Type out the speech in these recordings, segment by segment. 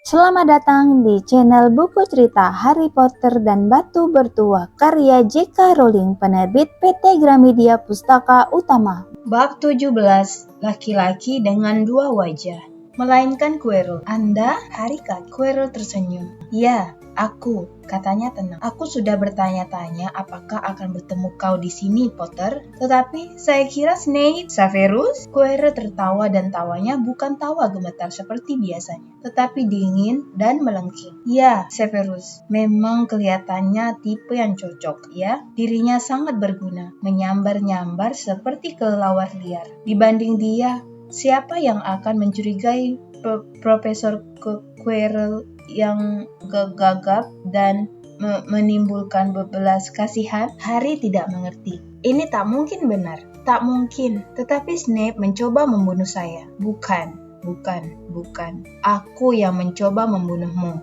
Selamat datang di channel buku cerita Harry Potter dan Batu Bertuah karya J.K. Rowling, penerbit PT Gramedia Pustaka Utama. Bab 17, laki-laki dengan dua wajah. Melainkan Quirrell. Anda? Harika. Quirrell tersenyum. Ya, aku, katanya tenang. Aku sudah bertanya-tanya apakah akan bertemu kau di sini, Potter. Tetapi saya kira Snape. Severus? Quirrell tertawa dan tawanya bukan tawa gemetar seperti biasanya, tetapi dingin dan melengking. Ya, Severus. Memang kelihatannya tipe yang cocok, ya. Dirinya sangat berguna, menyambar-nyambar seperti kelelawar liar. Dibanding dia, siapa yang akan mencurigai Profesor Quirrell yang gagap dan menimbulkan bebelas kasihan? Harry tidak mengerti. Ini tak mungkin benar. Tak mungkin. Tetapi Snape mencoba membunuh saya. Bukan. Aku yang mencoba membunuhmu.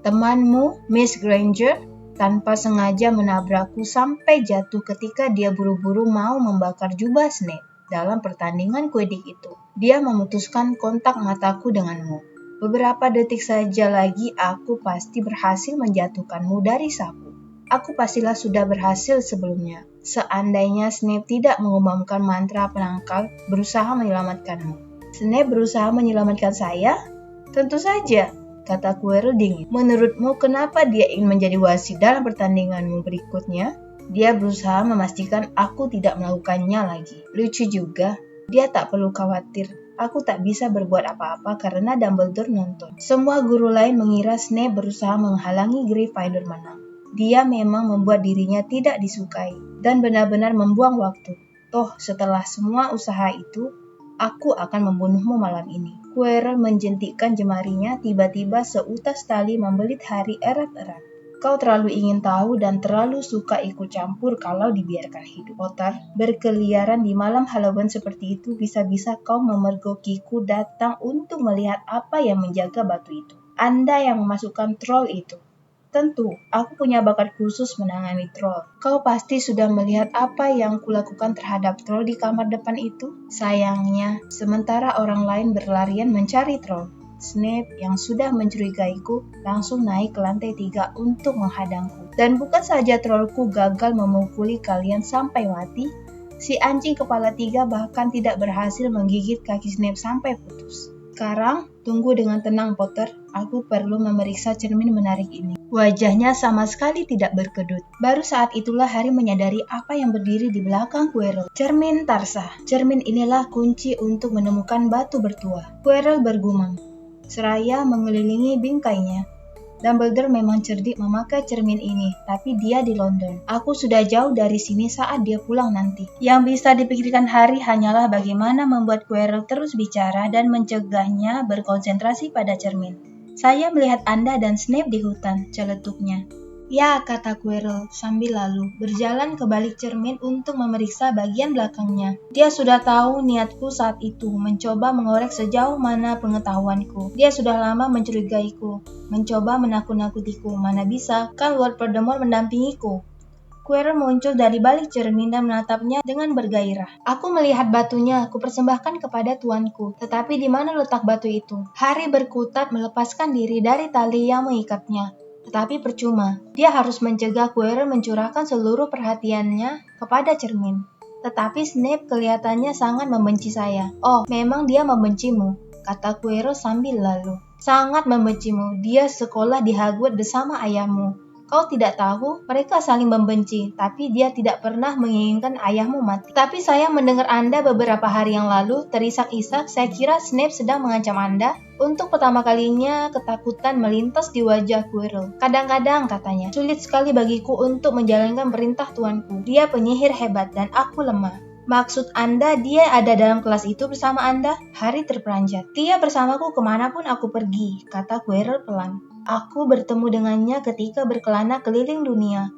Temanmu, Miss Granger, tanpa sengaja menabrakku sampai jatuh ketika dia buru-buru mau membakar jubah Snape. Dalam pertandingan Quidditch itu, dia memutuskan kontak mataku denganmu. Beberapa detik saja lagi aku pasti berhasil menjatuhkanmu dari sapu. Aku pastilah sudah berhasil sebelumnya. Seandainya Snape tidak mengumumkan mantra penangkal berusaha menyelamatkanmu. Snape berusaha menyelamatkan saya? Tentu saja, kata Quirrell dingin. Menurutmu kenapa dia ingin menjadi wasit dalam pertandinganmu berikutnya? Dia berusaha memastikan aku tidak melakukannya lagi. Lucu juga, dia tak perlu khawatir. Aku tak bisa berbuat apa-apa karena Dumbledore nonton. Semua guru lain mengira Snape berusaha menghalangi Gryffindor menang. Dia memang membuat dirinya tidak disukai dan benar-benar membuang waktu. Toh setelah semua usaha itu, aku akan membunuhmu malam ini. Quirrell menjentikkan jemarinya, tiba-tiba seutas tali membelit Harry erat-erat. Kau terlalu ingin tahu dan terlalu suka ikut campur kalau dibiarkan hidup. Potter, berkeliaran di malam Halloween seperti itu, bisa-bisa kau memergokiku datang untuk melihat apa yang menjaga batu itu. Anda yang memasukkan troll itu. Tentu, aku punya bakat khusus menangani troll. Kau pasti sudah melihat apa yang kulakukan terhadap troll di kamar depan itu. Sayangnya, sementara orang lain berlarian mencari troll, Snape yang sudah mencurigaiku langsung naik ke lantai 3 untuk menghadangku. Dan bukan saja trollku gagal memukuli kalian sampai mati, si anjing kepala 3 bahkan tidak berhasil menggigit kaki Snape sampai putus. Sekarang, tunggu dengan tenang, Potter. Aku perlu memeriksa cermin menarik ini. Wajahnya sama sekali tidak berkedut. Baru saat itulah Harry menyadari apa yang berdiri di belakang Quirrell. Cermin Tarsa. Cermin inilah kunci untuk menemukan batu bertuah. Quirrell bergumam, seraya mengelilingi bingkainya. Dumbledore memang cerdik memakai cermin ini, tapi dia di London. Aku sudah jauh dari sini saat dia pulang nanti. Yang bisa dipikirkan Harry hanyalah bagaimana membuat Quirrell terus bicara dan mencegahnya berkonsentrasi pada cermin. Saya melihat Anda dan Snape di hutan, celetuknya. Ya, kata Quirrell sambil lalu berjalan ke balik cermin untuk memeriksa bagian belakangnya. Dia sudah tahu niatku saat itu, mencoba mengorek sejauh mana pengetahuanku. Dia sudah lama mencurigaiku, mencoba menakut-nakutiku. Mana bisa, kan Lord Voldemort mendampingiku. Quirrell muncul dari balik cermin dan menatapnya dengan bergairah. Aku melihat batunya, kupersembahkan kepada tuanku. Tetapi di mana letak batu itu? Harry berkutat melepaskan diri dari tali yang mengikatnya. Tetapi percuma, dia harus mencegah Quirrell mencurahkan seluruh perhatiannya kepada cermin. Tetapi Snape kelihatannya sangat membenci saya. Oh, memang dia membencimu, kata Quirrell sambil lalu. Sangat membencimu, dia sekolah di Hogwarts bersama ayahmu. Kau tidak tahu, mereka saling membenci, tapi dia tidak pernah menginginkan ayahmu mati. Tapi saya mendengar Anda beberapa hari yang lalu, terisak-isak, saya kira Snape sedang mengancam Anda. Untuk pertama kalinya, ketakutan melintas di wajah Quirrell. Kadang-kadang, katanya, sulit sekali bagiku untuk menjalankan perintah tuanku. Dia penyihir hebat dan aku lemah. Maksud Anda dia ada dalam kelas itu bersama Anda? Harry terperanjat. Dia bersamaku kemanapun aku pergi, kata Quirrell pelan. Aku bertemu dengannya ketika berkelana keliling dunia.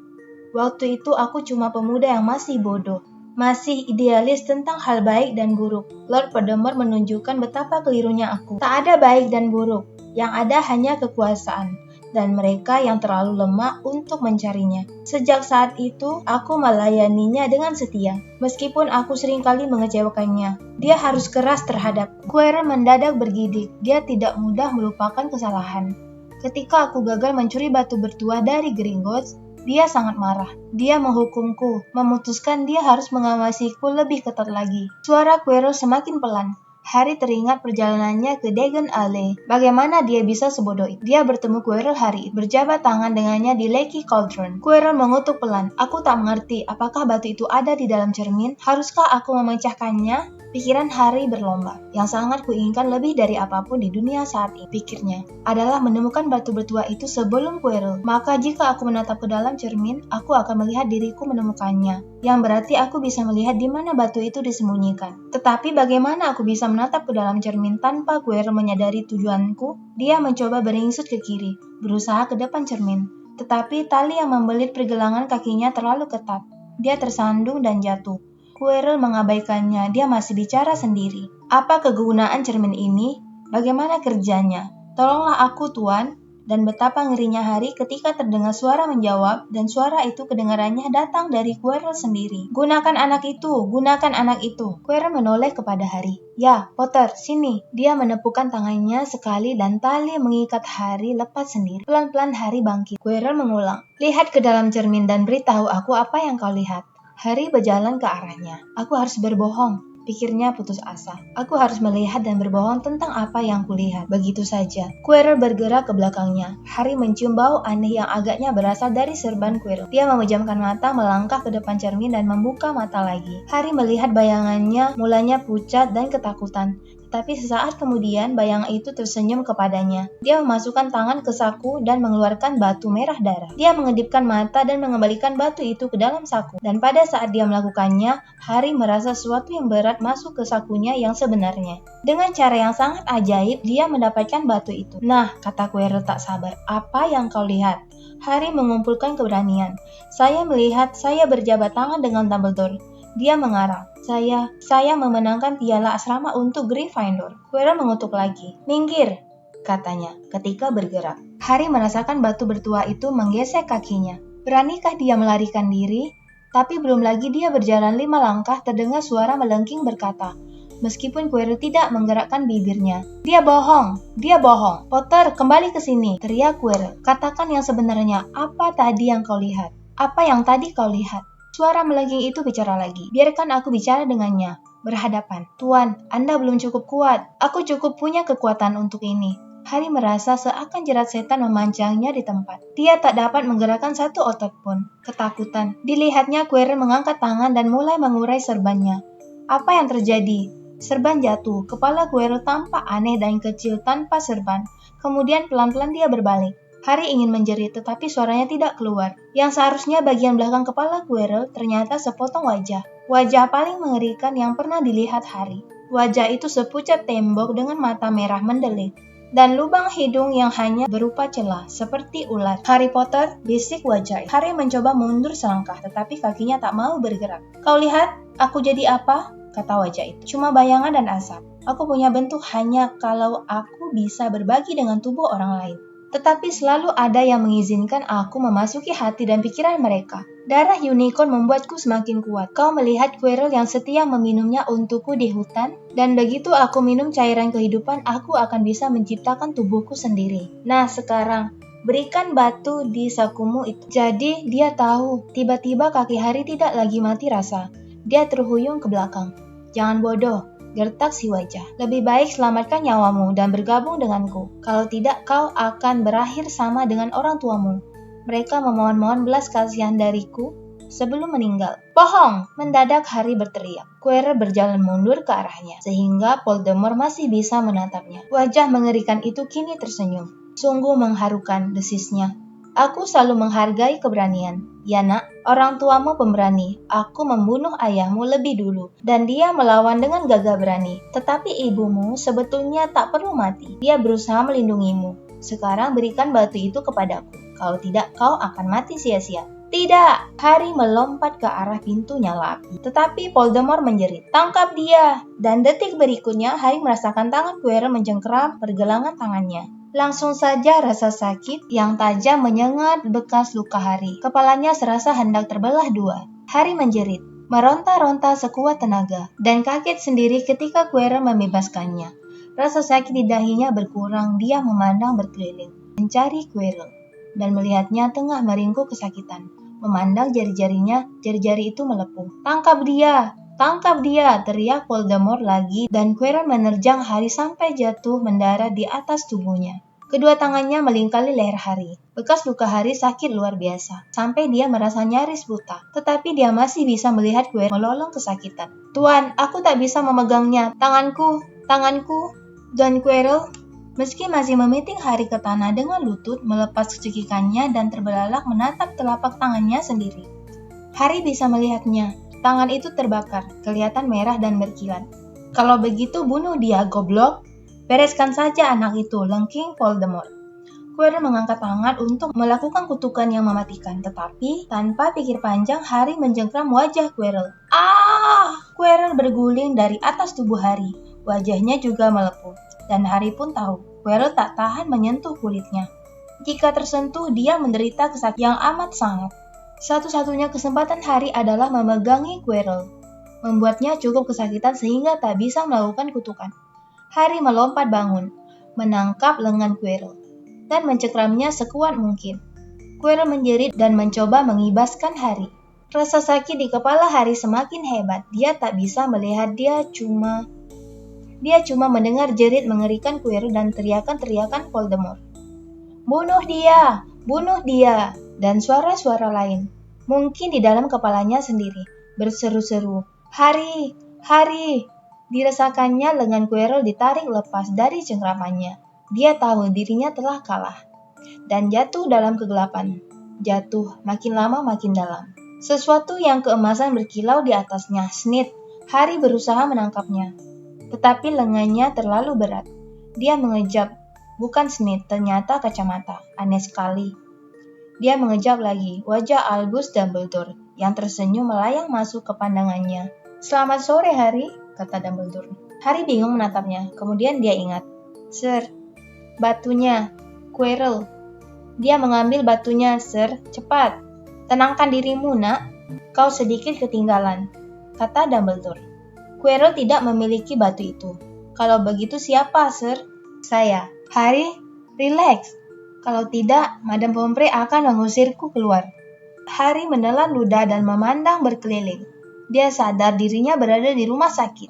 Waktu itu aku cuma pemuda yang masih bodoh, masih idealis tentang hal baik dan buruk. Lord Voldemort menunjukkan betapa kelirunya aku. Tak ada baik dan buruk, yang ada hanya kekuasaan, dan mereka yang terlalu lemah untuk mencarinya. Sejak saat itu, aku melayaninya dengan setia, meskipun aku seringkali mengecewakannya. Dia harus keras terhadapku. Quirrell mendadak bergidik. Dia tidak mudah melupakan kesalahan. Ketika aku gagal mencuri batu bertuah dari Gringotts, dia sangat marah. Dia menghukumku, memutuskan dia harus mengawasiku lebih ketat lagi. Suara Quirrell semakin pelan. Harry teringat perjalanannya ke Diagon Alley. Bagaimana dia bisa sebodoh itu? Dia bertemu Quirrell hari itu, berjabat tangan dengannya di Leaky Cauldron. Quirrell mengutuk pelan. Aku tak mengerti, apakah batu itu ada di dalam cermin? Haruskah aku memecahkannya? Pikiran Harry berlomba. Yang sangat kuinginkan lebih dari apapun di dunia saat ini, pikirnya, adalah menemukan batu bertuah itu sebelum Quirrell. Maka jika aku menatap ke dalam cermin, aku akan melihat diriku menemukannya. Yang berarti aku bisa melihat di mana batu itu disembunyikan. Tetapi bagaimana aku bisa menatap ke dalam cermin tanpa Quirrell menyadari tujuanku? Dia mencoba beringsut ke kiri, berusaha ke depan cermin. Tetapi tali yang membelit pergelangan kakinya terlalu ketat. Dia tersandung dan jatuh. Quirrell mengabaikannya, dia masih bicara sendiri. Apa kegunaan cermin ini? Bagaimana kerjanya? Tolonglah aku, Tuan. Dan betapa ngerinya Harry ketika terdengar suara menjawab, dan suara itu kedengarannya datang dari Quirrell sendiri. Gunakan anak itu, gunakan anak itu. Quirrell menoleh kepada Harry. Ya, Potter, sini. Dia menepukkan tangannya sekali dan tali mengikat Harry lepas sendiri. Pelan-pelan Harry bangkit. Quirrell mengulang. Lihat ke dalam cermin dan beritahu aku apa yang kau lihat. Harry berjalan ke arahnya. Aku harus berbohong, pikirnya putus asa. Aku harus melihat dan berbohong tentang apa yang kulihat. Begitu saja. Quirrell bergerak ke belakangnya. Harry mencium bau aneh yang agaknya berasal dari serban Quirrell. Dia memejamkan mata, melangkah ke depan cermin dan membuka mata lagi. Harry melihat bayangannya mulanya pucat dan ketakutan. Tapi sesaat kemudian bayangan itu tersenyum kepadanya. Dia memasukkan tangan ke saku dan mengeluarkan batu merah darah. Dia mengedipkan mata dan mengembalikan batu itu ke dalam saku. Dan pada saat dia melakukannya, Harry merasa sesuatu yang berat masuk ke sakunya yang sebenarnya. Dengan cara yang sangat ajaib, dia mendapatkan batu itu. Nah, kata Quirrell tak sabar, apa yang kau lihat? Harry mengumpulkan keberanian. Saya melihat saya berjabat tangan dengan Dumbledore. Dia mengarang. Saya memenangkan piala asrama untuk Gryffindor. Quirrell mengutuk lagi. Minggir, katanya ketika bergerak. Harry merasakan batu bertuah itu menggesek kakinya. Beranikah dia melarikan diri? Tapi belum lagi dia berjalan 5 langkah terdengar suara melengking berkata, meskipun Quirrell tidak menggerakkan bibirnya. Dia bohong, dia bohong. Potter, kembali ke sini, teriak Quirrell. Katakan yang sebenarnya, apa tadi yang kau lihat? Apa yang tadi kau lihat? Suara melengking itu bicara lagi. Biarkan aku bicara dengannya. Berhadapan. Tuan, Anda belum cukup kuat. Aku cukup punya kekuatan untuk ini. Harry merasa seakan jerat setan memancangnya di tempat. Dia tak dapat menggerakkan satu otot pun. Ketakutan. Dilihatnya Quirrell mengangkat tangan dan mulai mengurai serbannya. Apa yang terjadi? Serban jatuh. Kepala Quirrell tampak aneh dan kecil tanpa serban. Kemudian pelan-pelan dia berbalik. Harry ingin menjerit, tetapi suaranya tidak keluar. Yang seharusnya bagian belakang kepala Quirrell ternyata sepotong wajah. Wajah paling mengerikan yang pernah dilihat Harry. Wajah itu sepucat tembok dengan mata merah mendelik. Dan lubang hidung yang hanya berupa celah, seperti ulat. Harry Potter, bisik wajah. Harry mencoba mundur selangkah, tetapi kakinya tak mau bergerak. Kau lihat, aku jadi apa? Kata wajah itu. Cuma bayangan dan asap. Aku punya bentuk hanya kalau aku bisa berbagi dengan tubuh orang lain. Tetapi selalu ada yang mengizinkan aku memasuki hati dan pikiran mereka. Darah unicorn membuatku semakin kuat. Kau melihat Quirrell yang setia meminumnya untukku di hutan? Dan begitu aku minum cairan kehidupan, aku akan bisa menciptakan tubuhku sendiri. Nah sekarang, berikan batu di sakumu itu. Jadi dia tahu, tiba-tiba kaki Harry tidak lagi mati rasa. Dia terhuyung ke belakang. Jangan bodoh. Gertak si wajah. Lebih baik selamatkan nyawamu dan bergabung denganku. Kalau tidak, kau akan berakhir sama dengan orang tuamu. Mereka memohon-mohon belas kasihan dariku sebelum meninggal. Bohong! Mendadak Harry berteriak. Quirrell berjalan mundur ke arahnya, sehingga Voldemort masih bisa menatapnya. Wajah mengerikan itu kini tersenyum. Sungguh mengharukan, desisnya. Aku selalu menghargai keberanian. Ya nak, orang tuamu pemberani. Aku membunuh ayahmu lebih dulu. Dan dia melawan dengan gagah berani. Tetapi ibumu sebetulnya tak perlu mati. Dia berusaha melindungimu. Sekarang berikan batu itu kepadaku. Kalau tidak, kau akan mati sia-sia. Tidak! Harry melompat ke arah pintu nyala api. Tetapi Voldemort menjerit, tangkap dia! Dan detik berikutnya, Harry merasakan tangan Quirrell mencengkeram pergelangan tangannya. Langsung saja rasa sakit yang tajam menyengat bekas luka Harry. Kepalanya serasa hendak terbelah dua. Harry menjerit, meronta-ronta sekuat tenaga, dan kaget sendiri ketika Quirrell membebaskannya. Rasa sakit di dahinya berkurang, dia memandang berkeliling, mencari Quirrell, dan melihatnya tengah meringkuk kesakitan. Memandang jari-jarinya, jari-jari itu melepuh. "Tangkap dia! Tangkap dia!" teriak Voldemort lagi, dan Quirrell menerjang Harry sampai jatuh mendarat di atas tubuhnya. Kedua tangannya melingkari leher Harry. Bekas luka Harry sakit luar biasa, sampai dia merasa nyaris buta. Tetapi dia masih bisa melihat Quirrell melolong kesakitan. "Tuan, aku tak bisa memegangnya. Tanganku, tanganku." Dan Quirrell, meski masih memiting Harry ke tanah dengan lutut, melepas cekikannya dan terbelalak menatap telapak tangannya sendiri. Harry bisa melihatnya. Tangan itu terbakar, kelihatan merah dan berkilat. "Kalau begitu bunuh dia, goblok. Bereskan saja anak itu," lengking Voldemort. Quirrell mengangkat tangan untuk melakukan kutukan yang mematikan, tetapi tanpa pikir panjang Harry menjengkram wajah Quirrell. "Ah!" Quirrell berguling dari atas tubuh Harry. Wajahnya juga melepuh, dan Harry pun tahu Quirrell tak tahan menyentuh kulitnya. Jika tersentuh, dia menderita kesakitan yang amat sangat. Satu-satunya kesempatan Harry adalah memegangi Quirrell, membuatnya cukup kesakitan sehingga tak bisa melakukan kutukan. Harry melompat bangun, menangkap lengan Quirrell, dan mencengkramnya sekuat mungkin. Quirrell menjerit dan mencoba mengibaskan Harry. Rasa sakit di kepala Harry semakin hebat. Dia tak bisa melihat, dia cuma mendengar jerit mengerikan Quirrell dan teriakan-teriakan Voldemort. "Bunuh dia! Bunuh dia!" Dan suara-suara lain, mungkin di dalam kepalanya sendiri, berseru-seru, "Harry! Harry!" Dirasakannya lengan Quirrell ditarik lepas dari cengkramannya. Dia tahu dirinya telah kalah, dan jatuh dalam kegelapan. Jatuh, makin lama makin dalam. Sesuatu yang keemasan berkilau di atasnya. Snit! Harry berusaha menangkapnya, tetapi lengannya terlalu berat. Dia mengejap. Bukan Snit, ternyata kacamata. Aneh sekali. Dia mengejap lagi. Wajah Albus Dumbledore yang tersenyum melayang masuk ke pandangannya. "Selamat sore, Harry," kata Dumbledore. Harry bingung menatapnya. Kemudian dia ingat. "Sir, batunya. Quirrell." "Dia mengambil batunya, Sir. Cepat. Tenangkan dirimu, nak. Kau sedikit ketinggalan," kata Dumbledore. "Quirrell tidak memiliki batu itu." "Kalau begitu siapa, Sir?" "Saya." "Harry, relax. Kalau tidak, Madame Pomfrey akan mengusirku keluar." Harry menelan ludah dan memandang berkeliling. Dia sadar dirinya berada di rumah sakit.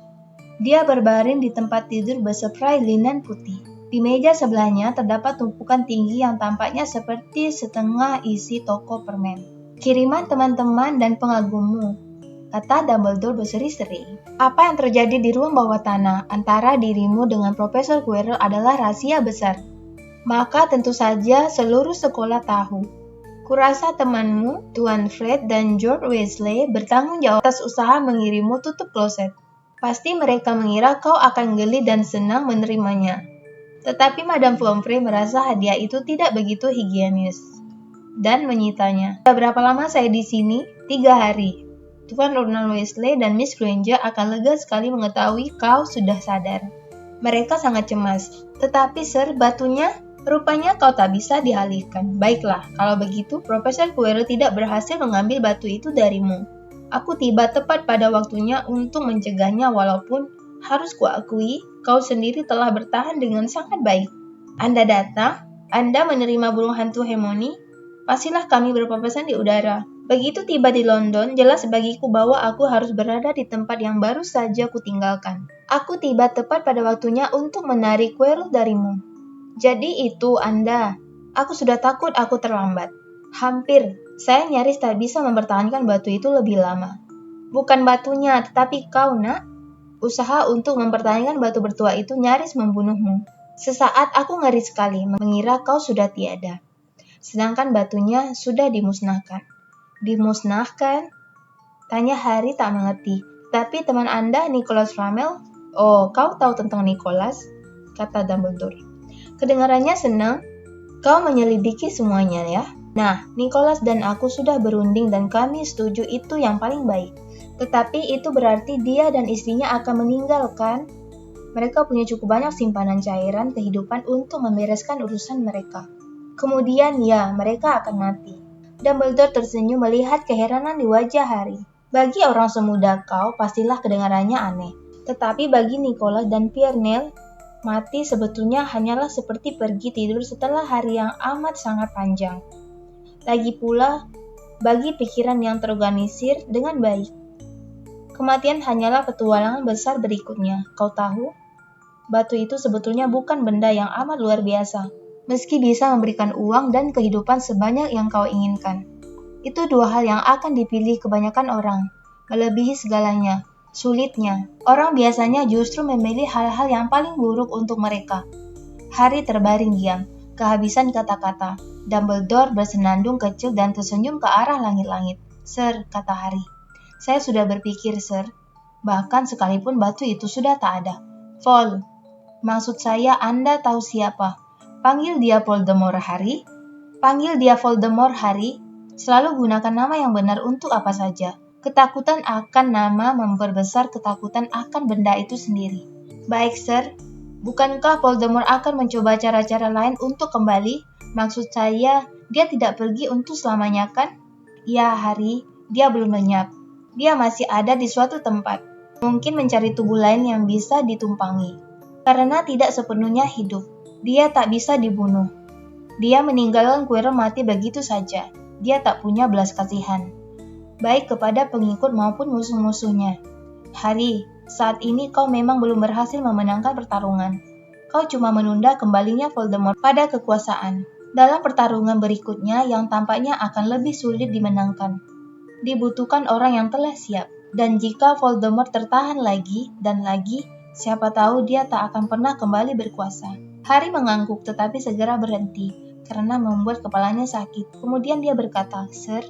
Dia berbaring di tempat tidur berspray linen putih. Di meja sebelahnya terdapat tumpukan tinggi yang tampaknya seperti setengah isi toko permen. "Kiriman teman-teman dan pengagummu," kata Dumbledore berseri-seri. "Apa yang terjadi di ruang bawah tanah antara dirimu dengan Profesor Quirrell adalah rahasia besar. Maka tentu saja seluruh sekolah tahu. Kurasa temanmu, Tuan Fred dan George Weasley bertanggung jawab atas usaha mengirimmu tutup kloset. Pasti mereka mengira kau akan geli dan senang menerimanya. Tetapi Madame Pomfrey merasa hadiah itu tidak begitu higienis dan menyitanya. Sudah berapa lama saya di sini? 3 hari. Tuan Ronald Weasley dan Miss Granger akan lega sekali mengetahui kau sudah sadar. Mereka sangat cemas. Tetapi Sir, batunya? Rupanya kau tak bisa dialihkan. Baiklah, kalau begitu Profesor Quirrell tidak berhasil mengambil batu itu darimu. Aku tiba tepat pada waktunya untuk mencegahnya walaupun harus kuakui kau sendiri telah bertahan dengan sangat baik. Anda datang, Anda menerima burung hantu Hermione, pastilah kami berpapasan di udara. Begitu tiba di London, jelas bagiku bahwa aku harus berada di tempat yang baru saja kutinggalkan. Aku tiba tepat pada waktunya untuk menarik Quirrell darimu. Jadi itu Anda. Aku sudah takut aku terlambat. Hampir, saya nyaris tak bisa mempertahankan batu itu lebih lama. Bukan batunya, tetapi kau, nak. Usaha untuk mempertahankan batu bertua itu nyaris membunuhmu. Sesaat aku ngeri sekali mengira kau sudah tiada. Sedangkan batunya sudah dimusnahkan. Dimusnahkan? Tanya Harry tak mengerti. Tapi teman Anda, Nicholas Flamel? Oh, kau tahu tentang Nicholas? Kata Dumbledore. Kedengarannya senang. Kau menyelidiki semuanya ya. Nah, Nicholas dan aku sudah berunding dan kami setuju itu yang paling baik. Tetapi itu berarti dia dan istrinya akan meninggalkan. Mereka punya cukup banyak simpanan cairan kehidupan untuk membereskan urusan mereka. Kemudian ya, mereka akan mati. Dumbledore tersenyum melihat keheranan di wajah Harry. Bagi orang semuda kau, pastilah kedengarannya aneh. Tetapi bagi Nicholas dan Pierre, mati sebetulnya hanyalah seperti pergi tidur setelah hari yang amat sangat panjang. Lagi pula, bagi pikiran yang terorganisir dengan baik, kematian hanyalah petualangan besar berikutnya. Kau tahu, batu itu sebetulnya bukan benda yang amat luar biasa, meski bisa memberikan uang dan kehidupan sebanyak yang kau inginkan. Itu dua hal yang akan dipilih kebanyakan orang, melebihi segalanya. Sulitnya, orang biasanya justru memilih hal-hal yang paling buruk untuk mereka. Harry terbaring diam, kehabisan kata-kata. Dumbledore bersenandung kecil dan tersenyum ke arah langit-langit. "Sir," kata Harry, "saya sudah berpikir, Sir. Bahkan sekalipun batu itu sudah tak ada." "Vol, maksud saya Anda tahu siapa?" "Panggil dia Voldemort, Harry. Panggil dia Voldemort, Harry. Selalu gunakan nama yang benar untuk apa saja. Ketakutan akan nama memperbesar ketakutan akan benda itu sendiri." "Baik, Sir. Bukankah Voldemort akan mencoba cara-cara lain untuk kembali? Maksud saya, dia tidak pergi untuk selamanya, kan?" "Ya, Harry, dia belum lenyap. Dia masih ada di suatu tempat. Mungkin mencari tubuh lain yang bisa ditumpangi. Karena tidak sepenuhnya hidup, dia tak bisa dibunuh. Dia meninggalkan Quirrell mati begitu saja. Dia tak punya belas kasihan, baik kepada pengikut maupun musuh-musuhnya. Harry, saat ini kau memang belum berhasil memenangkan pertarungan. Kau cuma menunda kembalinya Voldemort pada kekuasaan. Dalam pertarungan berikutnya yang tampaknya akan lebih sulit dimenangkan, dibutuhkan orang yang telah siap. Dan jika Voldemort tertahan lagi dan lagi, siapa tahu dia tak akan pernah kembali berkuasa." Harry mengangguk tetapi segera berhenti karena membuat kepalanya sakit. Kemudian dia berkata, "Sir,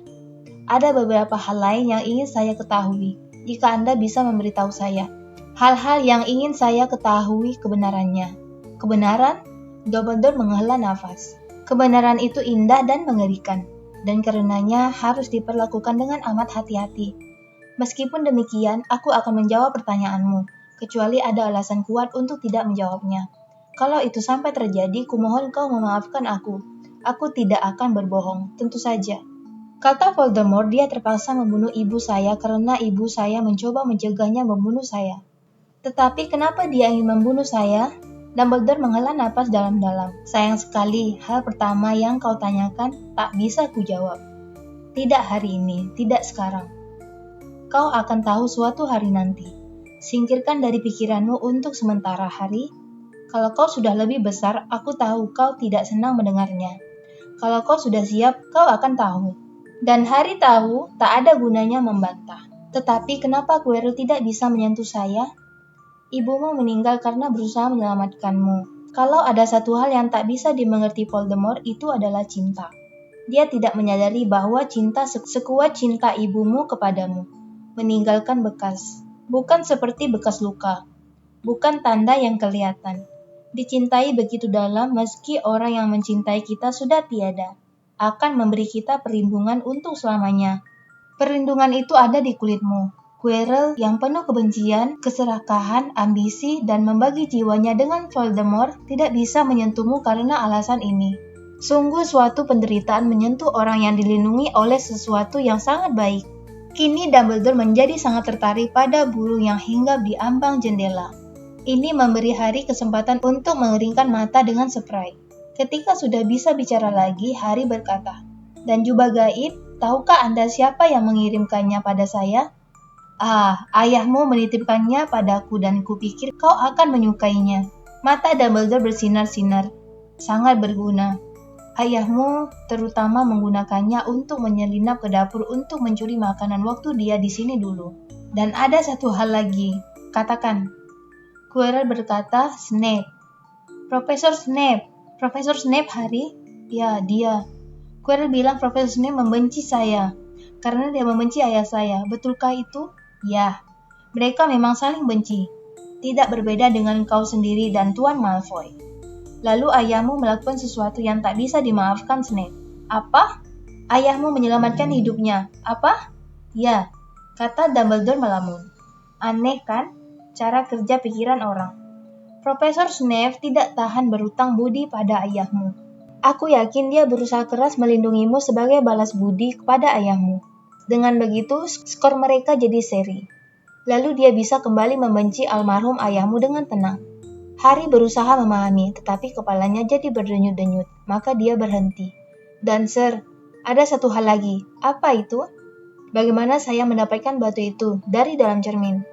ada beberapa hal lain yang ingin saya ketahui. Jika Anda bisa memberitahu saya. Hal-hal yang ingin saya ketahui kebenarannya." "Kebenaran?" Dumbledore menghela nafas. "Kebenaran itu indah dan mengerikan, dan karenanya harus diperlakukan dengan amat hati-hati. Meskipun demikian, aku akan menjawab pertanyaanmu, kecuali ada alasan kuat untuk tidak menjawabnya. Kalau itu sampai terjadi, kumohon kau memaafkan aku. Aku tidak akan berbohong, tentu saja. Kata Voldemort, dia terpaksa membunuh ibu saya karena ibu saya mencoba mencegahnya membunuh saya." "Tetapi kenapa dia ingin membunuh saya?" Dumbledore menghela napas dalam-dalam. "Sayang sekali, hal pertama yang kau tanyakan tak bisa kujawab. Tidak hari ini, tidak sekarang. Kau akan tahu suatu hari nanti. Singkirkan dari pikiranmu untuk sementara, Harry. Kalau kau sudah lebih besar, aku tahu kau tidak senang mendengarnya. Kalau kau sudah siap, kau akan tahu." Dan Harry tahu tak ada gunanya membantah. "Tetapi kenapa Quirrell tidak bisa menyentuh saya?" "Ibumu meninggal karena berusaha menyelamatkanmu. Kalau ada satu hal yang tak bisa dimengerti Voldemort, itu adalah cinta. Dia tidak menyadari bahwa cinta sekuat cinta ibumu kepadamu, meninggalkan bekas. Bukan seperti bekas luka, bukan tanda yang kelihatan. Dicintai begitu dalam meski orang yang mencintai kita sudah tiada, akan memberi kita perlindungan untuk selamanya. Perlindungan itu ada di kulitmu. Quirrell yang penuh kebencian, keserakahan, ambisi, dan membagi jiwanya dengan Voldemort tidak bisa menyentuhmu karena alasan ini. Sungguh suatu penderitaan menyentuh orang yang dilindungi oleh sesuatu yang sangat baik." Kini Dumbledore menjadi sangat tertarik pada burung yang hinggap di ambang jendela. Ini memberi Harry kesempatan untuk mengeringkan mata dengan spray. Ketika sudah bisa bicara lagi, Harry berkata, "Dan jubah gaib, tahukah Anda siapa yang mengirimkannya pada saya?" "Ah, ayahmu menitipkannya padaku dan kupikir kau akan menyukainya." Mata Dumbledore bersinar-sinar. "Sangat berguna. Ayahmu terutama menggunakannya untuk menyelinap ke dapur untuk mencuri makanan waktu dia di sini dulu. Dan ada satu hal lagi." "Katakan." Quirrell berkata, "Snape." "Profesor Snape. Profesor Snape, Harry?" "Ya, dia." Quirrell bilang Profesor Snape membenci saya karena dia membenci ayah saya. Betulkah itu? "Ya, mereka memang saling benci. Tidak berbeda dengan kau sendiri dan Tuan Malfoy." "Lalu ayahmu melakukan sesuatu yang tak bisa dimaafkan, Snape." "Apa?" "Ayahmu menyelamatkan hidupnya." "Apa?" "Ya," kata Dumbledore melamun. "Aneh kan? Cara kerja pikiran orang. Profesor Snape tidak tahan berutang budi pada ayahmu. Aku yakin dia berusaha keras melindungimu sebagai balas budi kepada ayahmu. Dengan begitu, skor mereka jadi seri. Lalu dia bisa kembali membenci almarhum ayahmu dengan tenang. Harry berusaha memahami, tetapi kepalanya jadi berdenyut-denyut. Maka dia berhenti. Dan Sir, ada satu hal lagi. Apa itu? Bagaimana saya mendapatkan batu itu dari dalam cermin?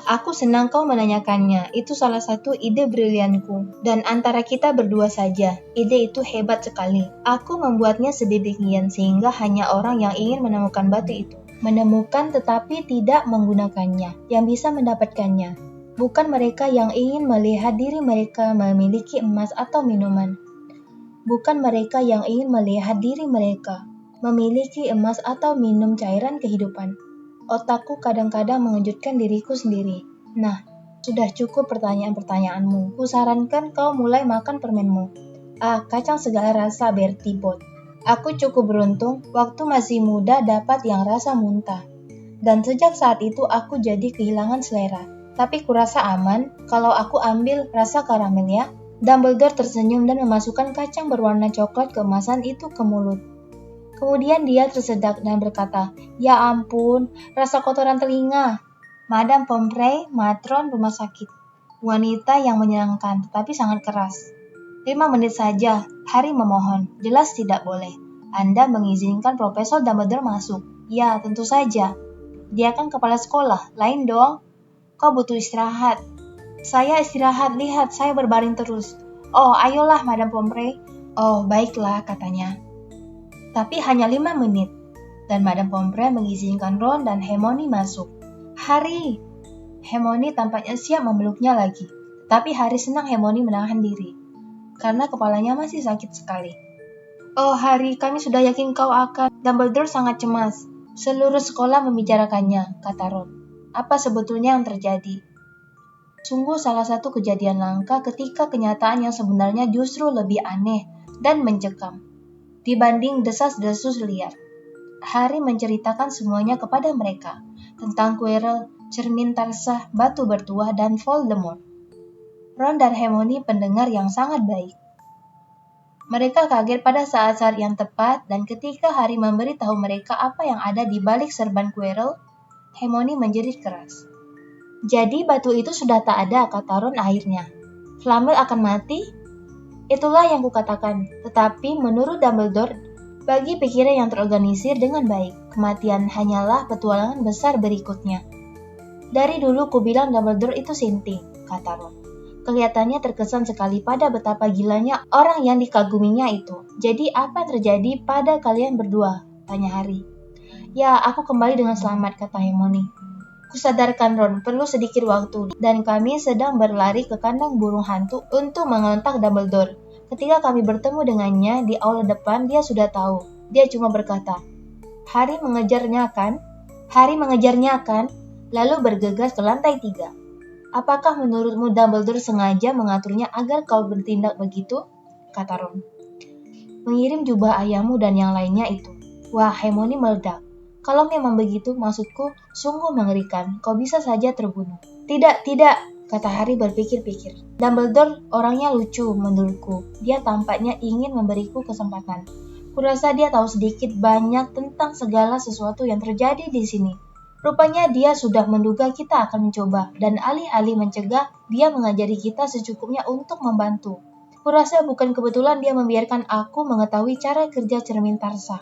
Aku senang kau menanyakannya. Itu salah satu ide brilianku. Dan antara kita berdua saja, ide itu hebat sekali. Aku membuatnya sedemikian sehingga hanya orang yang ingin menemukan batu itu. Menemukan tetapi tidak menggunakannya, yang bisa mendapatkannya. Bukan mereka yang ingin melihat diri mereka memiliki emas atau minuman. Bukan mereka yang ingin melihat diri mereka memiliki emas atau minum cairan kehidupan. Otakku kadang-kadang mengejutkan diriku sendiri. Nah, sudah cukup pertanyaan-pertanyaanmu. Kusarankan kau mulai makan permenmu. Kacang segala rasa Bertie Bott. Aku cukup beruntung, waktu masih muda dapat yang rasa muntah. Dan sejak saat itu aku jadi kehilangan selera. Tapi kurasa aman kalau aku ambil rasa karamel ya. Dumbledore tersenyum dan memasukkan kacang berwarna coklat keemasan itu ke mulut. Kemudian dia tersedak dan berkata, "Ya ampun, rasa kotoran telinga." Madame Pomfrey, matron rumah sakit. Wanita yang menyenangkan, tetapi sangat keras. 5 menit saja, Harry memohon. Jelas tidak boleh. Anda mengizinkan Profesor Dumbledore masuk. Ya, tentu saja. Dia kan kepala sekolah, lain dong. Kau butuh istirahat. Saya istirahat, lihat, saya berbaring terus. Oh, ayolah, Madame Pomfrey. Oh, baiklah, katanya. Tapi hanya 5 menit, dan Madame Pomfrey mengizinkan Ron dan Hermione masuk. Harry! Hermione tampaknya siap memeluknya lagi, tapi Harry senang Hermione menahan diri, karena kepalanya masih sakit sekali. Oh Harry, kami sudah yakin kau akan. Dumbledore sangat cemas. Seluruh sekolah membicarakannya, kata Ron. Apa sebetulnya yang terjadi? Sungguh salah satu kejadian langka ketika kenyataan yang sebenarnya justru lebih aneh dan mencekam dibanding desas-desus liar. Harry menceritakan semuanya kepada mereka, tentang Quirrell, cermin Tarsah, batu bertuah, dan Voldemort. Ron dan Hermione pendengar yang sangat baik. Mereka kaget pada saat-saat yang tepat, dan ketika Harry memberitahu mereka apa yang ada di balik serban Quirrell, Hermione menjerit keras. Jadi batu itu sudah tak ada, kata Ron akhirnya. Flamel akan mati? Itulah yang kukatakan, tetapi menurut Dumbledore, bagi pikiran yang terorganisir dengan baik, kematian hanyalah petualangan besar berikutnya. Dari dulu kubilang Dumbledore itu sinting, kata Ron. Kelihatannya terkesan sekali pada betapa gilanya orang yang dikaguminya itu. Jadi apa yang terjadi pada kalian berdua? Tanya Harry. Ya, aku kembali dengan selamat, kata Hermione. Kusadarkan Ron, perlu sedikit waktu, dan kami sedang berlari ke kandang burung hantu untuk mengontak Dumbledore. Ketika kami bertemu dengannya di aula depan, dia sudah tahu. Dia cuma berkata, Harry mengejarnya kan? Lalu bergegas ke lantai 3. Apakah menurutmu Dumbledore sengaja mengaturnya agar kau bertindak begitu? Kata Ron. Mengirim jubah ayahmu dan yang lainnya itu. Wah, Hermione meledak. Kalau memang begitu, maksudku sungguh mengerikan. Kau bisa saja terbunuh. Tidak, kata Harry berpikir-pikir. Dumbledore orangnya lucu menurutku. Dia tampaknya ingin memberiku kesempatan. Kurasa dia tahu sedikit banyak tentang segala sesuatu yang terjadi di sini. Rupanya dia sudah menduga kita akan mencoba, dan alih-alih mencegah, dia mengajari kita secukupnya untuk membantu. Kurasa bukan kebetulan dia membiarkan aku mengetahui cara kerja cermin Tarsah.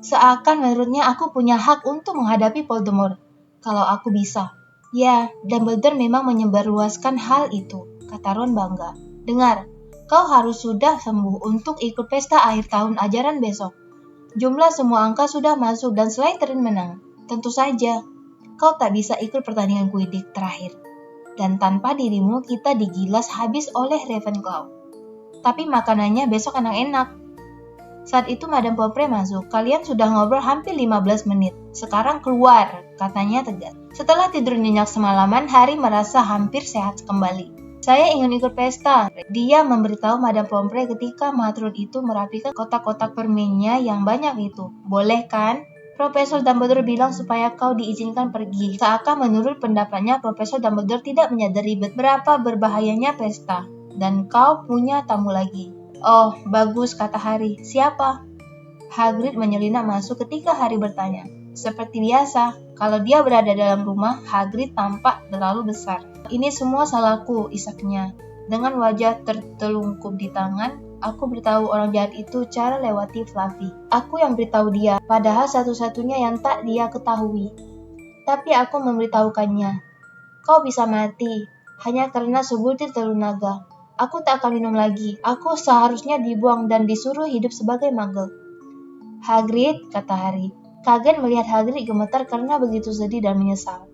Seakan menurutnya aku punya hak untuk menghadapi Voldemort, kalau aku bisa. Ya, Dumbledore memang menyebarluaskan hal itu, kata Ron bangga. Dengar, kau harus sudah sembuh untuk ikut pesta akhir tahun ajaran besok. Jumlah semua angka sudah masuk dan Slytherin menang. Tentu saja, kau tak bisa ikut pertandingan Quidditch terakhir. Dan tanpa dirimu kita digilas habis oleh Ravenclaw. Tapi makanannya besok enak-enak. Saat itu Madame Pomfrey masuk. Kalian sudah ngobrol hampir 15 menit. Sekarang keluar, katanya tegas. Setelah tidur nyenyak semalaman, Harry merasa hampir sehat kembali. Saya ingin ikut pesta. Dia memberitahu Madame Pomfrey ketika matron itu merapikan kotak-kotak permennya yang banyak itu. Boleh kan? Profesor Dumbledore bilang supaya kau diizinkan pergi. Seakan menurut pendapatnya, Profesor Dumbledore tidak menyadari berapa berbahayanya pesta. Dan kau punya tamu lagi. Oh, bagus, kata Harry. Siapa? Hagrid menyelinap masuk ketika Harry bertanya. Seperti biasa, kalau dia berada dalam rumah, Hagrid tampak terlalu besar. Ini semua salahku, isaknya. Dengan wajah tertelungkup di tangan, aku beritahu orang jahat itu cara lewati Fluffy. Aku yang beritahu dia, padahal satu-satunya yang tak dia ketahui. Tapi aku memberitahukannya. Kau bisa mati, hanya karena sebutir telur naga. Aku tak akan minum lagi. Aku seharusnya dibuang dan disuruh hidup sebagai muggle. Hagrid, kata Harry. Kaget melihat Hagrid gemetar karena begitu sedih dan menyesal.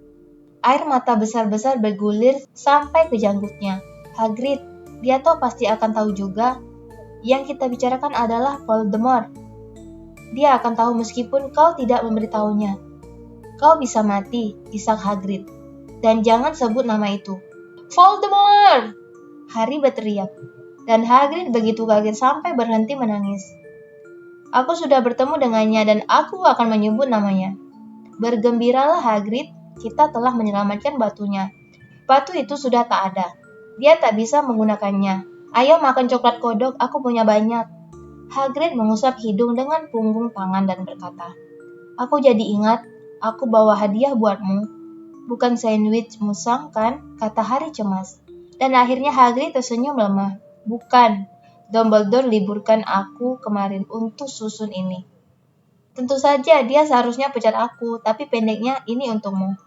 Air mata besar-besar bergulir sampai ke janggutnya. Hagrid, dia tahu pasti akan tahu juga. Yang kita bicarakan adalah Voldemort. Dia akan tahu meskipun kau tidak memberitahunya. Kau bisa mati, isak Hagrid. Dan jangan sebut nama itu. Voldemort! Harry berteriak. Dan Hagrid begitu kaget sampai berhenti menangis. Aku sudah bertemu dengannya dan aku akan menyebut namanya. Bergembiralah Hagrid, kita telah menyelamatkan batunya. Batu itu sudah tak ada. Dia tak bisa menggunakannya. Ayo makan coklat kodok, aku punya banyak. Hagrid mengusap hidung dengan punggung tangan dan berkata, Aku jadi ingat, aku bawa hadiah buatmu. Bukan sandwich musang kan? Kata Harry cemas. Dan akhirnya Hagrid tersenyum lemah. Bukan. Dumbledore liburkan aku kemarin untuk susun ini. Tentu saja dia seharusnya pecat aku, tapi pendeknya ini untukmu.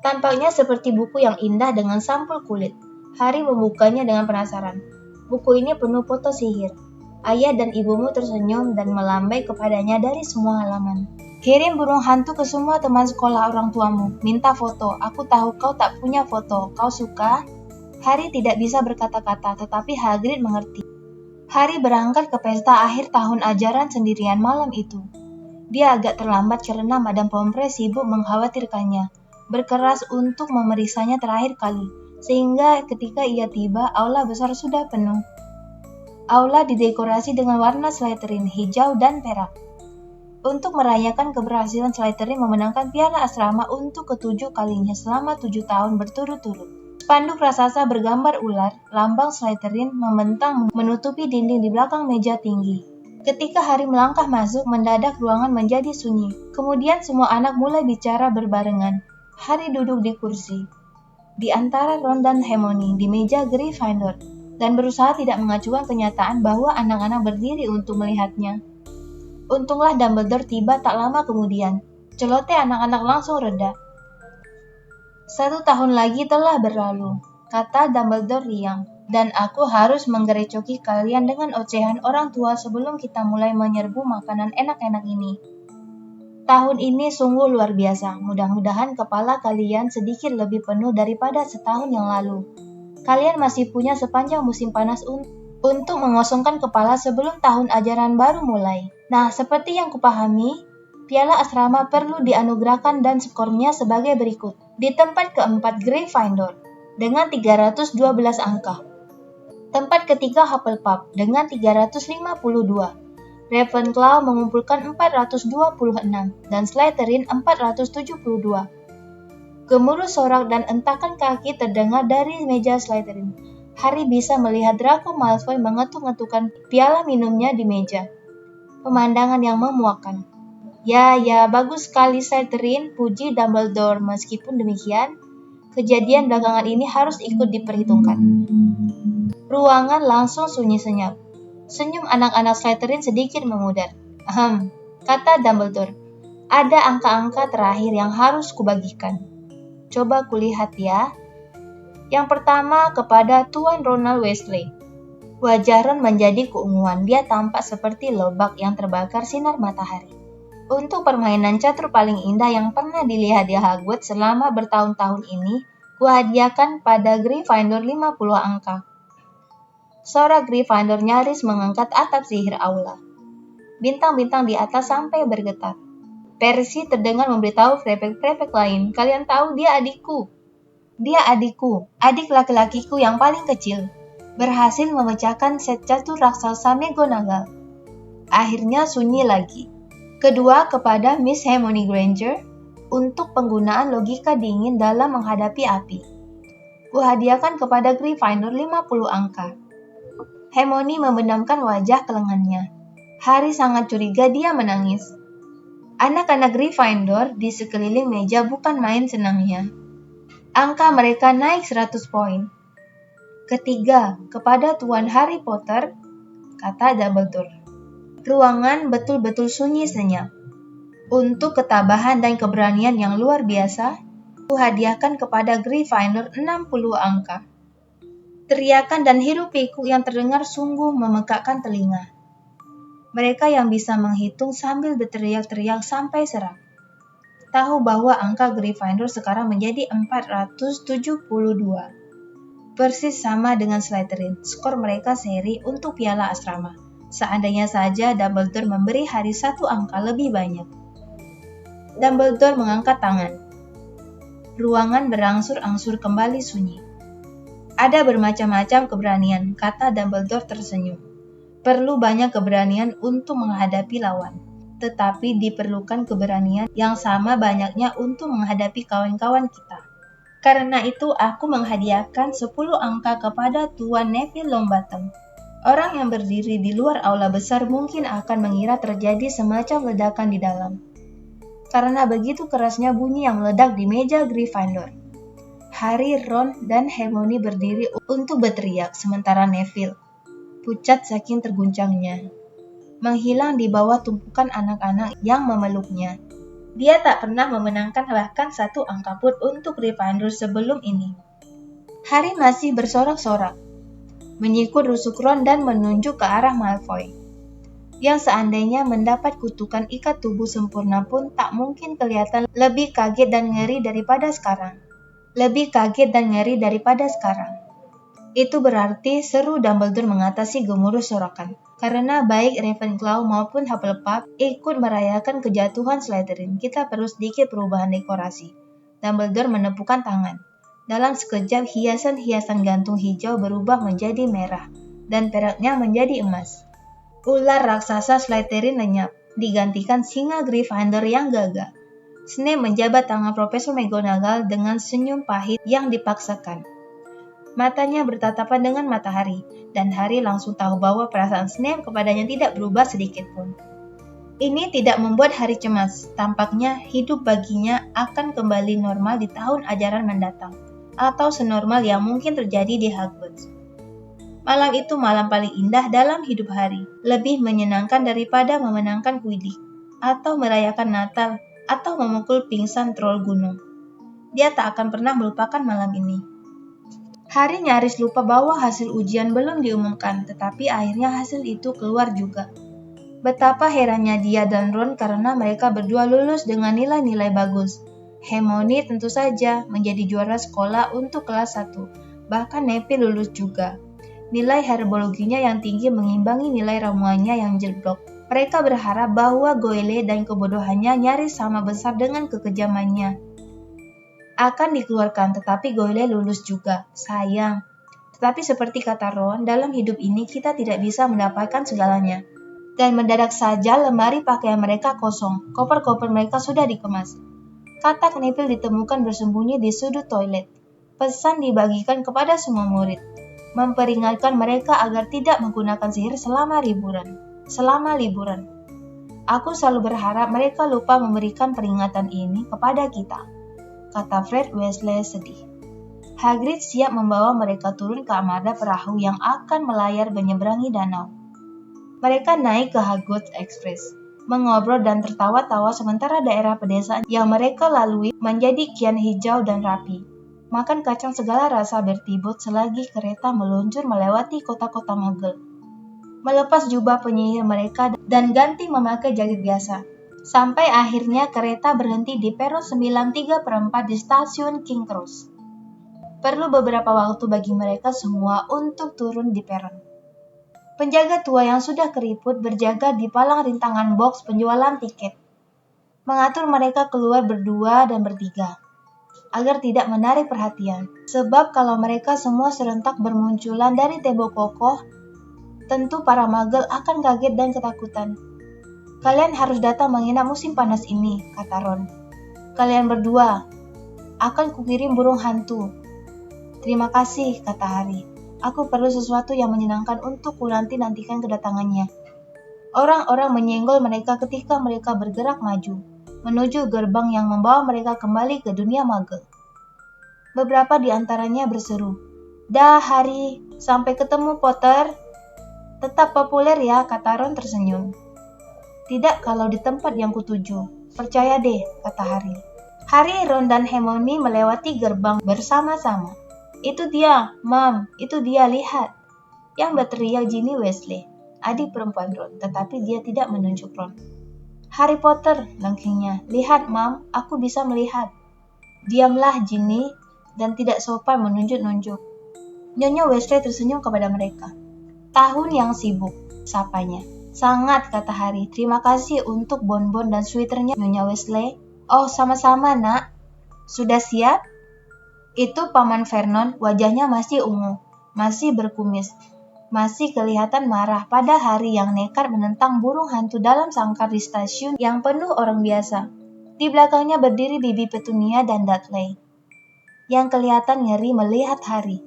Tampaknya seperti buku yang indah dengan sampul kulit. Harry membukanya dengan penasaran. Buku ini penuh foto sihir. Ayah dan ibumu tersenyum dan melambai kepadanya dari semua halaman. Kirim burung hantu ke semua teman sekolah orang tuamu. Minta foto. Aku tahu kau tak punya foto. Kau suka? Harry tidak bisa berkata-kata, tetapi Hagrid mengerti. Harry berangkat ke pesta akhir tahun ajaran sendirian malam itu. Dia agak terlambat karena Madame Pomfrey sibuk mengkhawatirkannya, berkeras untuk memeriksanya terakhir kali, sehingga ketika ia tiba, aula besar sudah penuh. Aula didekorasi dengan warna Slytherin, hijau dan perak. Untuk merayakan keberhasilan Slytherin memenangkan piala asrama untuk ke-7 kalinya selama 7 tahun berturut-turut. Spanduk raksasa bergambar ular, lambang Slytherin membentang menutupi dinding di belakang meja tinggi. Ketika Harry melangkah masuk, mendadak ruangan menjadi sunyi. Kemudian semua anak mulai bicara berbarengan. Harry duduk di kursi, di antara Ron dan Hermione di meja Gryffindor, dan berusaha tidak mengacuhkan kenyataan bahwa anak-anak berdiri untuk melihatnya. Untunglah Dumbledore tiba tak lama kemudian. Celoteh anak-anak langsung reda. 1 tahun lagi telah berlalu, kata Dumbledore riang, dan aku harus menggerecoki kalian dengan ocehan orang tua sebelum kita mulai menyerbu makanan enak-enak ini. Tahun ini sungguh luar biasa, mudah-mudahan kepala kalian sedikit lebih penuh daripada setahun yang lalu. Kalian masih punya sepanjang musim panas untuk mengosongkan kepala sebelum tahun ajaran baru mulai. Nah, seperti yang kupahami, piala asrama perlu dianugerahkan dan skornya sebagai berikut. Di tempat keempat Gryffindor dengan 312 angka. Tempat ketiga Hufflepuff dengan 352. Ravenclaw mengumpulkan 426 dan Slytherin 472. Gemuruh sorak dan entakan kaki terdengar dari meja Slytherin. Harry bisa melihat Draco Malfoy mengetuk-ngetukkan piala minumnya di meja. Pemandangan yang memuakkan. Ya, bagus sekali Slytherin, puji Dumbledore. Meskipun demikian, kejadian belakangan ini harus ikut diperhitungkan. Ruangan langsung sunyi senyap. Senyum anak-anak Slytherin sedikit memudar. Kata Dumbledore. Ada angka-angka terakhir yang harus kubagikan. Coba kulihat ya. Yang pertama kepada Tuan Ronald Weasley. Wajah Ron menjadi keunguan. Dia tampak seperti lobak yang terbakar sinar matahari. Untuk permainan catur paling indah yang pernah dilihat di Hogwarts selama bertahun-tahun ini, kuhadiahkan pada Gryffindor 50 angka. Suara Gryffindor nyaris mengangkat atap sihir aula. Bintang-bintang di atas sampai bergetar. Percy terdengar memberitahu prefek-prefek lain, kalian tahu dia adikku. Dia adikku, adik laki-lakiku yang paling kecil. Berhasil memecahkan set catur raksasa McGonagall. Akhirnya sunyi lagi. Kedua kepada Miss Hermione Granger untuk penggunaan logika dingin dalam menghadapi api. Kuhadiahkan kepada Gryffindor 50 angka. Hermione membenamkan wajah ke lengannya. Harry sangat curiga dia menangis. Anak-anak Gryffindor di sekeliling meja bukan main senangnya. Angka mereka naik 100 poin. Ketiga, kepada Tuan Harry Potter, kata Dumbledore. Ruangan betul-betul sunyi senyap. Untuk ketabahan dan keberanian yang luar biasa, kuhadiahkan kepada Gryffindor 60 angka. Teriakan dan hiruk-pikuk yang terdengar sungguh memekakkan telinga. Mereka yang bisa menghitung sambil berteriak-teriak sampai serak, tahu bahwa angka Gryffindor sekarang menjadi 472. Persis sama dengan Slytherin, skor mereka seri untuk piala asrama. Seandainya saja Dumbledore memberi Harry 1 angka lebih banyak. Dumbledore mengangkat tangan. Ruangan berangsur-angsur kembali sunyi. Ada bermacam-macam keberanian, kata Dumbledore tersenyum. Perlu banyak keberanian untuk menghadapi lawan, tetapi diperlukan keberanian yang sama banyaknya untuk menghadapi kawan-kawan kita. Karena itu aku menghadiahkan 10 angka kepada Tuan Neville Longbottom. Orang yang berdiri di luar aula besar mungkin akan mengira terjadi semacam ledakan di dalam. Karena begitu kerasnya bunyi yang meledak di meja Gryffindor. Harry, Ron, dan Hermione berdiri untuk berteriak, sementara Neville pucat saking terguncangnya, menghilang di bawah tumpukan anak-anak yang memeluknya. Dia tak pernah memenangkan bahkan 1 angka pun untuk Gryffindor sebelum ini. Harry masih bersorak-sorak, menyikut rusuk Ron dan menunjuk ke arah Malfoy, yang seandainya mendapat kutukan ikat tubuh sempurna pun tak mungkin kelihatan lebih kaget dan ngeri daripada sekarang. Itu berarti, seru Dumbledore mengatasi gemuruh sorakan, karena baik Ravenclaw maupun Hufflepuff ikut merayakan kejatuhan Slytherin. Kita perlu sedikit perubahan dekorasi. Dumbledore menepukkan tangan. Dalam sekejap, hiasan-hiasan gantung hijau berubah menjadi merah, dan peraknya menjadi emas. Ular raksasa Slytherin lenyap, digantikan singa Gryffindor yang gagah. Snape menjabat tangan Profesor McGonagall dengan senyum pahit yang dipaksakan. Matanya bertatapan dengan matahari, dan Harry langsung tahu bahwa perasaan Snape kepadanya tidak berubah sedikit pun. Ini tidak membuat Harry cemas. Tampaknya hidup baginya akan kembali normal di tahun ajaran mendatang, atau senormal yang mungkin terjadi di Hogwarts. Malam itu malam paling indah dalam hidup Harry, lebih menyenangkan daripada memenangkan Quidditch, atau merayakan Natal, atau memukul pingsan troll gunung. Dia tak akan pernah melupakan malam ini. Harry nyaris lupa bahwa hasil ujian belum diumumkan, tetapi akhirnya hasil itu keluar juga. Betapa herannya dia dan Ron karena mereka berdua lulus dengan nilai-nilai bagus. Hermione tentu saja menjadi juara sekolah untuk kelas 1. Bahkan Neville lulus juga. Nilai herbologinya yang tinggi mengimbangi nilai ramuannya yang jeblok. Mereka berharap bahwa Goyle dan kebodohannya nyaris sama besar dengan kekejamannya akan dikeluarkan, tetapi Goyle lulus juga. Sayang. Tetapi seperti kata Ron, dalam hidup ini kita tidak bisa mendapatkan segalanya. Dan mendadak saja lemari pakaian mereka kosong. Koper-koper mereka sudah dikemas. Katak Neville ditemukan bersembunyi di sudut toilet. Pesan dibagikan kepada semua murid, memperingatkan mereka agar tidak menggunakan sihir selama liburan. Aku selalu berharap mereka lupa memberikan peringatan ini kepada kita, kata Fred Weasley sedih. Hagrid siap membawa mereka turun ke armada perahu yang akan melayar menyeberangi danau. Mereka naik ke Hogwarts Express, mengobrol dan tertawa-tawa sementara daerah pedesaan yang mereka lalui menjadi kian hijau dan rapi. Makan kacang segala rasa bertibut selagi kereta meluncur melewati kota-kota Muggle. Melepas jubah penyihir mereka dan ganti memakai jaket biasa. Sampai akhirnya kereta berhenti di peron 9/3/4 di stasiun King Cross. Perlu beberapa waktu bagi mereka semua untuk turun di peron. Penjaga tua yang sudah keriput berjaga di palang rintangan box penjualan tiket, mengatur mereka keluar berdua dan bertiga, agar tidak menarik perhatian. Sebab kalau mereka semua serentak bermunculan dari tembok kokoh, tentu para Muggle akan kaget dan ketakutan. Kalian harus datang menginap musim panas ini, kata Ron. Kalian berdua, akan kukirim burung hantu. Terima kasih, kata Harry. Aku perlu sesuatu yang menyenangkan untuk nantikan kedatangannya. Orang-orang menyenggol mereka ketika mereka bergerak maju, menuju gerbang yang membawa mereka kembali ke dunia mage. Beberapa di antaranya berseru, "Dah Harry, sampai ketemu Potter." "Tetap populer ya," kata Ron tersenyum. "Tidak kalau di tempat yang kutuju. Percaya deh," kata Harry. Harry, Ron, dan Hermione melewati gerbang bersama-sama. "Itu dia, Mam, itu dia, lihat," yang berteriak Ginny Weasley, adik perempuan Ron, tetapi dia tidak menunjuk Ron. "Harry Potter," langkahnya. "Lihat, Mam, aku bisa melihat." "Diamlah, Ginny," dan tidak sopan menunjuk-nunjuk. Nyonya Weasley tersenyum kepada mereka. "Tahun yang sibuk," sapanya. "Sangat," kata Harry. "Terima kasih untuk bonbon dan sweaternya, Nyonya Weasley." "Oh, sama-sama, nak." "Sudah siap?" Itu Paman Vernon, wajahnya masih ungu, masih berkumis, masih kelihatan marah pada hari yang nekat menentang burung hantu dalam sangkar di stasiun yang penuh orang biasa. Di belakangnya berdiri Bibi Petunia dan Dudley, yang kelihatan ngeri melihat Harry.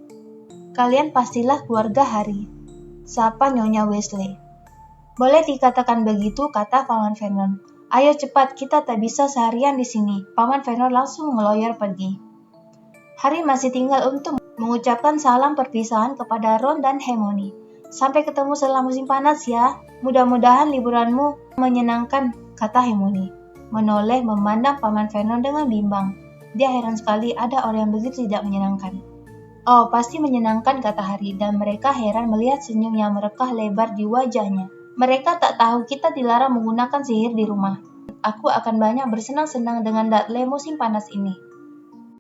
"Kalian pastilah keluarga Harry," sapa Nyonya Weasley. "Boleh dikatakan begitu," kata Paman Vernon. "Ayo cepat, kita tak bisa seharian di sini." Paman Vernon langsung meloyor pergi. Harry masih tinggal untuk mengucapkan salam perpisahan kepada Ron dan Hermione. "Sampai ketemu setelah musim panas ya. Mudah-mudahan liburanmu menyenangkan," kata Hermione, menoleh memandang Paman Vernon dengan bimbang. Dia heran sekali ada orang yang begitu tidak menyenangkan. "Oh, pasti menyenangkan," kata Harry, dan mereka heran melihat senyum yang merekah lebar di wajahnya. "Mereka tak tahu kita dilarang menggunakan sihir di rumah. Aku akan banyak bersenang-senang dengan Dudley musim panas ini."